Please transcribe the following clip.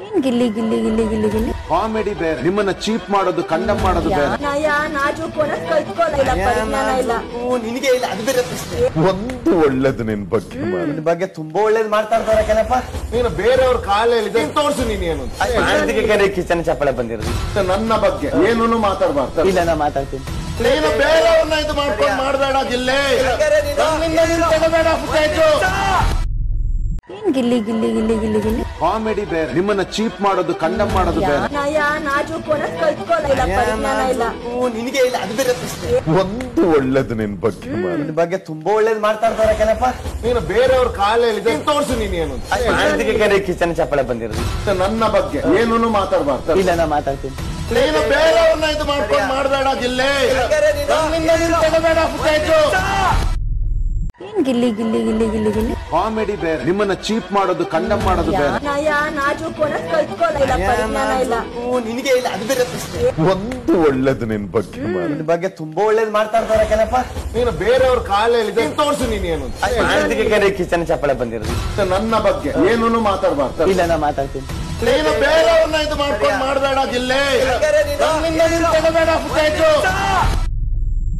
ಏನ್ ಗಿಲ್ಲಿ ಗಿಲ್ಲಿ ಗಿಲ್ಲಿ ಗಿಲ್ಲಿ ಗಿಲ್ಲಿ ಕಾಮಿಡಿ ಬೇರೆ, ನಿಮ್ಮನ್ನ ಚೀಪ್ ಮಾಡೋದು ಕಂಡಮ್ ಮಾಡೋದು ಬೇರೆ. ನಿನಗೆ ಇಲ್ಲ ಅದು ಬೇರೆ ಪ್ರಶ್ನೆ. ಒಂದು ಒಳ್ಳೇದು ನಿನ್ ಬಗ್ಗೆ ನಿನ್ ಬಗ್ಗೆ ತುಂಬಾ ಒಳ್ಳೇದು ಮಾಡ್ತಾ ಇರ್ತಾರೆ ಕಣಪ್ಪ. ನೀನು ಬೇರೆಯವ್ರ ಕಾಲಲ್ಲಿ ತೋರ್ಸು ನೀನೇನು ಕಿಚನ್ ಚಪ್ಪಳೆ ಬಂದಿರೋದು. ನನ್ನ ಬಗ್ಗೆ ಏನೂ ಮಾತಾಡ್ಬಾರ್ದು. ಇಲ್ಲ ನಾ ಮಾತಾಡ್ತೀನಿ. ನೀನು ಬೇರೆಯವ್ರನ್ನ ಇದು ಮಾಡ್ಕೊಂಡು ಮಾಡಬೇಡ ಗಿಲ್ಲಿ. ನನ್ನಿಂದ ನೀನು ತಗೋಬೇಡ footage. ಏನ್ ಗಿಲ್ಲಿ ಗಿಲ್ಲಿ ಗಿಲ್ಲಿ ಗಿಲ್ಲಿ ಗಿಲ್ಲಿ ಕಾಮಿಡಿ ಬೇರೆ, ನಿಮ್ಮನ್ನ ಚೀಪ್ ಮಾಡೋದು ಕಂಡಮ್ ಮಾಡೋದು ಬೇರೆ. ನಿನಗೆ ಇಲ್ಲ ಅದು ಬೇರೆ ಪ್ರಶ್ನೆ. ಒಂದು ಒಳ್ಳೇದು ನಿನ್ ಬಗ್ಗೆ ನಿನ್ ಬಗ್ಗೆ ತುಂಬಾ ಒಳ್ಳೇದು ಮಾಡ್ತಾ ಇರ್ತಾರೆ ಕಣಪ್ಪ. ನೀನು ಬೇರೆಯವ್ರ ಕಾಲಲ್ಲಿ ತೋರ್ಸು ನೀನೇನು ಕಿಚನ್ ಚಪ್ಪಳೆ ಬಂದಿರೋದು. ನನ್ನ ಬಗ್ಗೆ ಏನೂ ಮಾತಾಡ್ಬಾರ್ದು. ಇಲ್ಲ ನಾ ಮಾತಾಡ್ತೀನಿ. ನೀನು ಬೇರೆಯವ್ರನ್ನ ಇದು ಮಾಡ್ಕೊಂಡು ಮಾಡಬೇಡ ಗಿಲ್ಲಿ. ನನ್ನಿಂದ ನೀನು ತಗೋಬೇಡ footage. ಏನ್ ಗಿಲ್ಲಿ ಗಿಲ್ಲಿ ಗಿಲ್ಲಿ ಗಿಲ್ಲಿ ಗಿಲ್ಲಿ ಕಾಮಿಡಿ ಬೇರೆ, ನಿಮ್ಮನ್ನ ಚೀಪ್ ಮಾಡೋದು ಕಂಡಮ್ ಮಾಡೋದು ಬೇರೆ. ನಿನಗೆ ಇಲ್ಲ ಅದು ಬೇರೆ ಪ್ರಶ್ನೆ. ಒಂದು ಒಳ್ಳೇದು ನಿನ್ ಬಗ್ಗೆ ನಿನ್ ಬಗ್ಗೆ ತುಂಬಾ ಒಳ್ಳೇದು ಮಾಡ್ತಾ ಇರ್ತಾರೆ ಕಣಪ್ಪ. ನೀನು ಬೇರೆಯವ್ರ ಕಾಲಲ್ಲಿ ತೋರ್ಸು ನೀನೇನು ಕಿಚನ್ ಚಪ್ಪಳೆ ಬಂದಿರೋದು. ನನ್ನ ಬಗ್ಗೆ ಏನೂ ಮಾತಾಡ್ಬಾರ್ದು. ಇಲ್ಲ ನಾ ಮಾತಾಡ್ತೀನಿ. ನೀನು ಬೇರೆಯವ್ರನ್ನ ಇದು ಮಾಡ್ಕೊಂಡು ಮಾಡಬೇಡ ಗಿಲ್ಲಿ. ನನ್ನಿಂದ ನೀನು ತಗೋಬೇಡ footage.